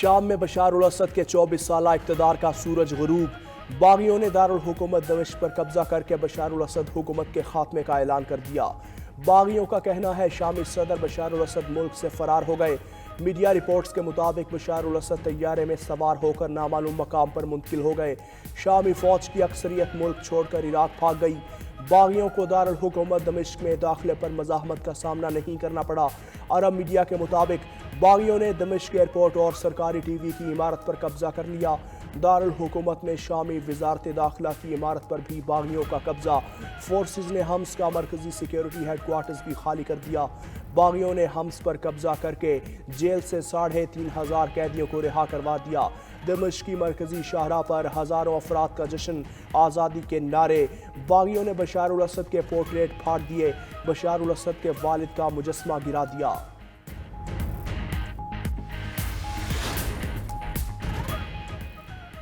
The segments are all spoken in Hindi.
शाम में बशार उल असद के 24 साला इक़्तिदार का सूरज गुरूब। बागियों ने दारुल हुकूमत दमिश्क पर कब्जा करके बशार उल असद हुकूमत के खात्मे का ऐलान कर दिया। बागियों का कहना है शामी सदर बशार उल असद मुल्क से फरार हो गए। मीडिया रिपोर्ट्स के मुताबिक बशार उल असद तैयारे में सवार होकर नामालूम मकाम पर मुंतकिल हो गए। शामी फौज की अक्सरियत मुल्क छोड़कर इराक भाग गई। बागियों को दारुल हुकूमत दमिश्क में दाखिले पर मज़ाहमत का सामना नहीं करना पड़ा। अरब मीडिया के मुताबिक बागियों ने दमिश्क एयरपोर्ट और सरकारी टीवी की इमारत पर कब्जा कर लिया। दारुल हुकूमत में शामी वजारत दाखिला की इमारत पर भी बागियों का कब्जा। फोर्सेज ने हम्स का मरकजी सिक्योरिटी हेडक्वार्टर्स भी खाली कर दिया। बागियों ने हम्स पर कब्जा करके जेल से 3,500 कैदियों को रिहा करवा दिया। दमिश्क की मरकजी शाहराह पर हजारों अफराद का जश्न, आज़ादी के नारे। बागियों ने बशार उल असद के पोर्ट्रेट फाड़ दिए। बशार उल असद के वालिद का मुजस्मा गिरा दिया।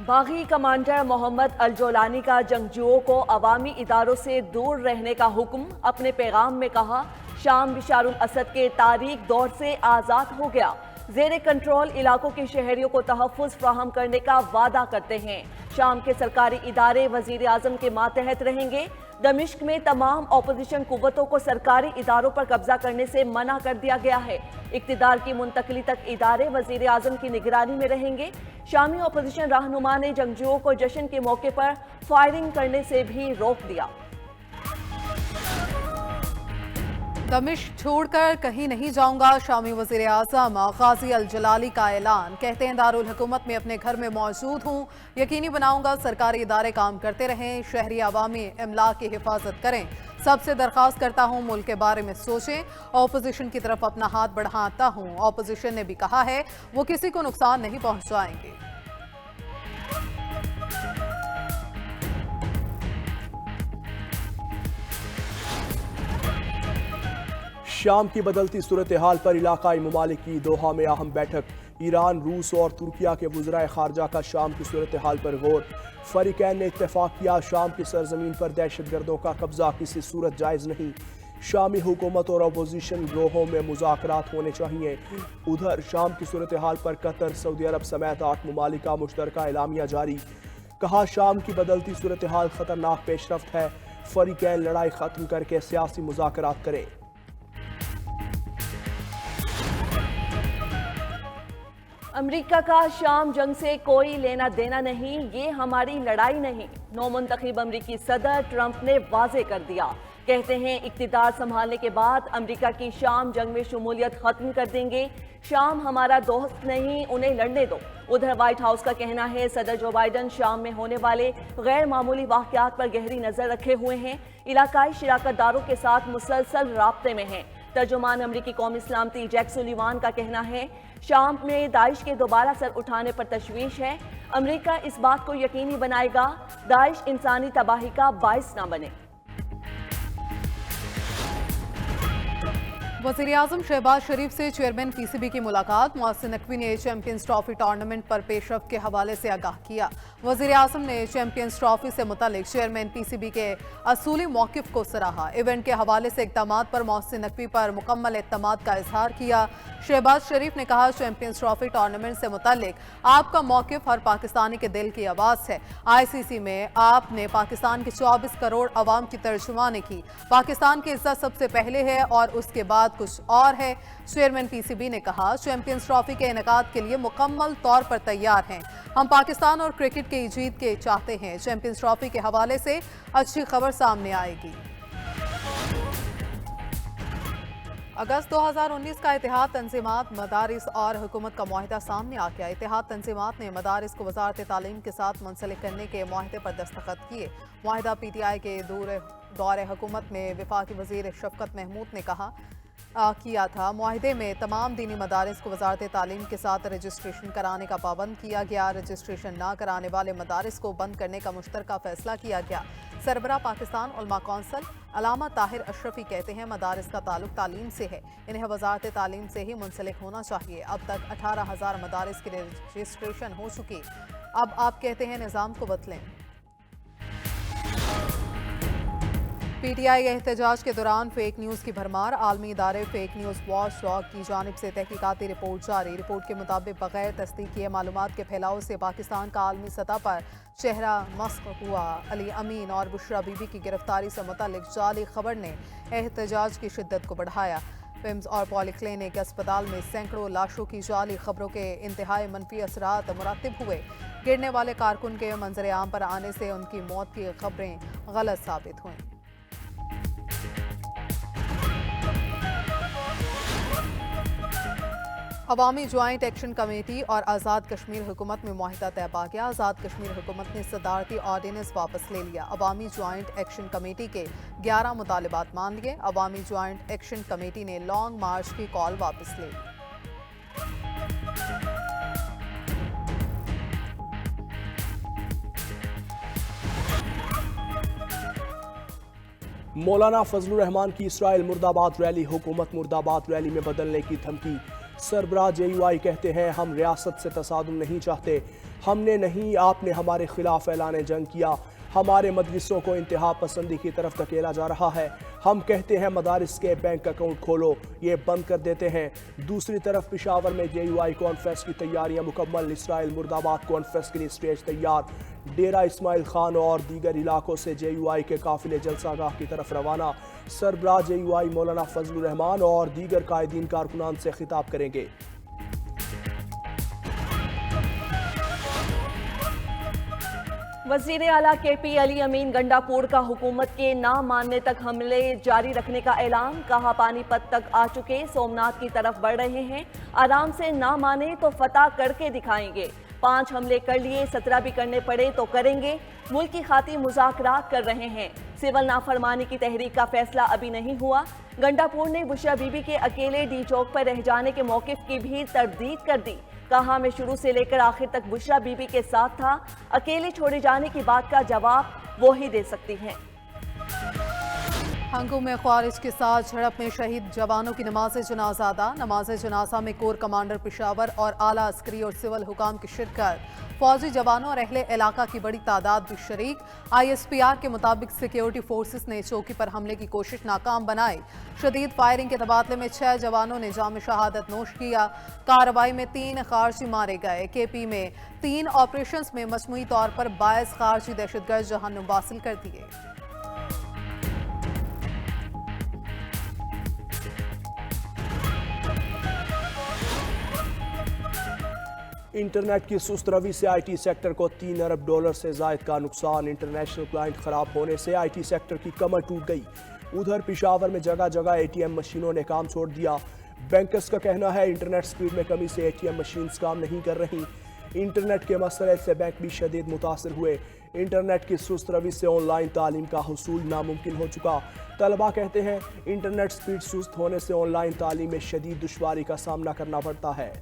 बागी कमांडर मोहम्मद अल जोलानी का जंगजुओं को अवामी इदारों से दूर रहने का हुक्म। अपने पैगाम में कहा, शाम बशार उल असद के तारीख दौर से आज़ाद हो गया। ज़ेरे कंट्रोल इलाकों के शहरियों को तहफ़्फ़ुज़ फ्राहम करने का वादा करते हैं। शाम के सरकारी इदारे वज़ीर आज़म के मातहत रहेंगे। दमिश्क में तमाम अपोजिशन कुव्वतों को सरकारी इदारों पर कब्जा करने से मना कर दिया गया है। इक़्तिदार की मुंतकली तक इदारे वज़ीर आज़म की निगरानी में रहेंगे। शामी अपोजिशन रहनुमा ने जंगजुओं को जश्न के मौके पर फायरिंग करने से भी रोक दिया। दमिश्क छोड़कर कहीं नहीं जाऊंगा, शामी वज़ीर आज़म गाजी अल जलाली का ऐलान। कहते हैं दारुल हुकूमत में अपने घर में मौजूद हूँ, यकीनी बनाऊंगा सरकारी इदारे काम करते रहें, शहरी अवामी इमला की हिफाजत करें। सबसे दरख्वास्त करता हूँ मुल्क के बारे में सोचें। अपोजिशन की तरफ अपना हाथ बढ़ाता हूँ। अपोजिशन ने भी कहा है वो किसी को नुकसान नहीं पहुँचाएंगे। शाम की बदलती सूरत हाल पर इलाकाई ममालिक की दोहा में अहम बैठक। ईरान, रूस और तुर्किया के वज़राए खारजा का शाम की सूरत हाल पर गौर। फरीकैन ने इत्तेफाक किया, शाम की सरजमीन पर दहशतगर्दों का कब्जा किसी सूरत जायज़ नहीं। शामी हुकूमत और अपोजिशन ग्रोहों में मुज़ाकरात होने चाहिए। उधर शाम की सूरत हाल पर कतर, सऊदी अरब समेत 8 ममालिक का मुश्तरका एलामिया जारी। कहा, शाम की बदलती सूरत हाल खतरनाक पेशरफ्त है। फरीकैन लड़ाई ख़त्म करके सियासी मुज़ाकरात करें। अमेरिका का शाम जंग से कोई लेना देना नहीं, ये हमारी लड़ाई नहीं। नौमुंतखब अमरीकी सदर ट्रंप ने वाजे कर दिया। कहते हैं इक़्तिदार संभालने के बाद अमेरिका की शाम जंग में शमूलियत खत्म कर देंगे। शाम हमारा दोस्त नहीं, उन्हें लड़ने दो। उधर व्हाइट हाउस का कहना है सदर जो बाइडन शाम में होने वाले गैर मामूली वाक़यात पर गहरी नजर रखे हुए हैं। इलाकाई शिराकतदारों के साथ मुसलसल राब्ते में हैं। तर्जुमान अमरीकी कौमी सलामती जैक सुलीवान का कहना है शाम में दाइश के दोबारा सर उठाने पर तशवीश है। अमेरिका इस बात को यकीनी बनाएगा दाइश इंसानी तबाही का बाइस न बने। वज़ीर आज़म शहबाज शरीफ से चेयरमैन पीसीबी की मुलाकात। मोहसिन नकवी ने चैंपियंस ट्रॉफी टूर्नामेंट पर पेशरफ के हवाले से आगाह किया। वज़ीर आज़म ने चैंपियंस ट्रॉफी से मुतालिक चेयरमैन पीसीबी के असूली मौक़िफ़ को सराहा। इवेंट के हवाले से इक़दामात पर मोहसिन नकवी पर मुकम्मल एतमाद का इजहार किया। शहबाज शरीफ ने कहा, चैंपियंस ट्रॉफी टूर्नामेंट से मुतालिक आपका मौक़िफ़ हर पाकिस्तानी के दिल की आवाज़ है। ICC में आपने पाकिस्तान के 24 करोड़ अवाम की तर्जुमानी की। पाकिस्तान की इज्जत सबसे पहले है और उसके बाद कुछ और है। चेयरमैन पीसीबी ने कहा, चैंपियंस ट्रॉफी के इनेकाद के लिए मुकम्मल तौर पर तैयार हैं। हम पाकिस्तान और क्रिकेट की जीत के चाहते हैं। चैंपियंस ट्रॉफी के हवाले से अच्छी खबर सामने आएगी। अगस्त 2019 का इत्तेहाद तंजीमात, मदारिस और हुकूमत का मुआहिदा सामने आ गया। इत्तेहाद तंजीमात ने मदारिस को वजारत तालीम के साथ मुंसलिक करने के मुआहिदे पर दस्तखत किए। मुआहिदा PTI के दौरे हुकूमत में वफाकी वज़ीर शफकत महमूद ने किया था। मुआहिदे में तमाम दीनी मदारिस को वजारत तालीम के साथ रजिस्ट्रेशन कराने का पाबंद किया गया। रजिस्ट्रेशन ना कराने वाले मदारिस को बंद करने का मुश्तरका फैसला किया गया। सरबराह पाकिस्तान उलमा कौंसल अलामा ताहिर अशरफी कहते हैं मदारिस का ताल्लुक तालीम से है, इन्हें वजारत तालीम से ही मुंसलिक होना चाहिए। अब तक 18,000 मदारिस की रजिस्ट्रेशन हो चुकी। अब आप कहते हैं निज़ाम को बदलें। पीटीआई एहतजाज के दौरान फेक न्यूज की भरमार। आलमी इदारे फेक न्यूज वॉच डॉग की जानिब से तहकीकाती रिपोर्ट जारी। रिपोर्ट के मुताबिक बगैर तस्दीक किए मालूमात के फैलाव से पाकिस्तान का आलमी सतह पर चेहरा मस्क हुआ। अली अमीन और बुशरा बीबी की गिरफ्तारी से मुतालिक जाली खबर ने एहतजाज की शिद्दत को बढ़ाया। पिम्स और पॉलीक्लिनिक अस्पताल में सैकड़ों लाशों की जाली खबरों के इंतहाई मनफी असरात मुरतब हुए। गिरने वाले कारकुन के मंजर आम पर आने से उनकी मौत की खबरें गलत साबित हुईं। अवामी ज्वाइंट एक्शन कमेटी और आज़ाद कश्मीर हुकूमत में मुआहिदा तय पा गया। आज़ाद कश्मीर हुकूमत ने सदारती ऑर्डिनेंस वापस ले लिया। अवामी ज्वाइंट एक्शन कमेटी के 11 मुतालिबात मान लिए। अवामी ज्वाइंट एक्शन कमेटी ने लॉन्ग मार्च की कॉल वापस ले ली। मौलाना फजलुर रहमान की इसराइल मुर्दाबाद रैली हुकूमत मुर्दाबाद रैली में बदलने की धमकी। सरबराह JUI कहते हैं हम रियासत से तसादुम नहीं चाहते। हमने नहीं, आपने हमारे खिलाफ ऐलान जंग किया। हमारे मदरसों को इंतहा पसंदी की तरफ धकेला जा रहा है। हम कहते हैं मदारिस के बैंक अकाउंट खोलो, ये बंद कर देते हैं। दूसरी तरफ पेशावर में JUI कॉन्फ्रेंस की तैयारियां मुकम्मल। इसराइल मुर्दाबाद कॉन्फ्रेंस के लिए स्टेज तैयार। डेरा इस्माइल खान और दीगर इलाकों से JUI के काफिले जलसागाह की तरफ रवाना। सरबराह JUI मौलाना फजलुर रहमान और दीगर कायदीन कारकुनान से खिताब करेंगे। वजीर आला KP अली अमीन गंडापुर का हुकूमत के ना मानने तक हमले जारी रखने का ऐलान। कहा पानीपत तक आ चुके, सोमनाथ की तरफ बढ़ रहे हैं। आराम से ना माने तो फतह करके दिखाएंगे। 5 हमले कर लिए, 17 भी करने पड़े तो करेंगे। मुल्क की खातिर मुज़ाकरात कर रहे हैं। सिविल नाफरमानी की तहरीक का फैसला अभी नहीं हुआ। गंडापुर ने बुशरा बीबी के अकेले डी चौक पर रह जाने के मौकिफ की भी तरदीद कर दी। कहा मैं शुरू से लेकर आखिर तक बुशरा बीबी के साथ था। अकेले छोड़े जाने की बात का जवाब वो ही दे सकती हैं। हंगू में ख्वारिज के साथ झड़प में शहीद जवानों की नमाज जनाजा अदा। नमाज जनाजा में कोर कमांडर पेशावर और आला अस्करी और सिविल हुकाम की शिरकत। फौजी जवानों और अहले इलाका की बड़ी तादाद भी शरीक। ISPR के मुताबिक सिक्योरिटी फोर्सेस ने चौकी पर हमले की कोशिश नाकाम बनाई। शदीद फायरिंग के तबादले में 6 जवानों ने जाम शहादत नोश किया। कार्रवाई में 3 खारजी मारे गए। KP में 3 ऑपरेशंस में मजमूई तौर पर 22 खारजी दहशतगर्द जहन्नुम हासिल कर दिए। इंटरनेट की सुस्त रवि से IT सेक्टर को $3 अरब से जायद का नुकसान। इंटरनेशनल क्लाइंट खराब होने से IT सेक्टर की कमर टूट गई। उधर पेशावर में जगह जगह ATM मशीनों ने काम छोड़ दिया। बैंकर्स का कहना है इंटरनेट स्पीड में कमी से ATM मशीन्स काम नहीं कर रही। इंटरनेट के मसले से बैंक भी शदीद मुतासर हुए। इंटरनेट की सुस्त रवि से ऑनलाइन तालीम का हुसूल नामुमकिन हो चुका। तलबा कहते हैं इंटरनेट स्पीड सुस्त होने से ऑनलाइन तालीम में शदीद दुश्वारी का सामना करना पड़ता है।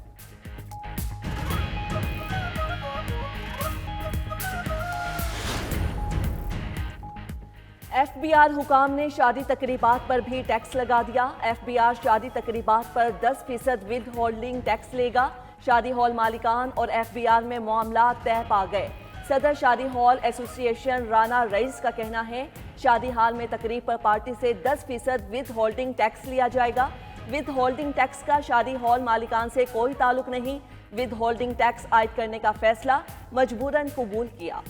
FBR हुकाम ने शादी तकरीबात पर भी टैक्स लगा दिया। FBR शादी तकरीबात पर 10% विद होल्डिंग टैक्स लेगा। शादी हॉल मालिकान और FBR में मामला तय पा गए। सदर शादी हॉल एसोसिएशन राना रईस का कहना है शादी हॉल में तकरीब पर पार्टी से 10% विद होल्डिंग टैक्स लिया जाएगा। विद होल्डिंग टैक्स का शादी हॉल मालिकान से कोई ताल्लुक नहीं। विद होल्डिंग टैक्स आयद करने का फैसला मजबूरन कबूल किया।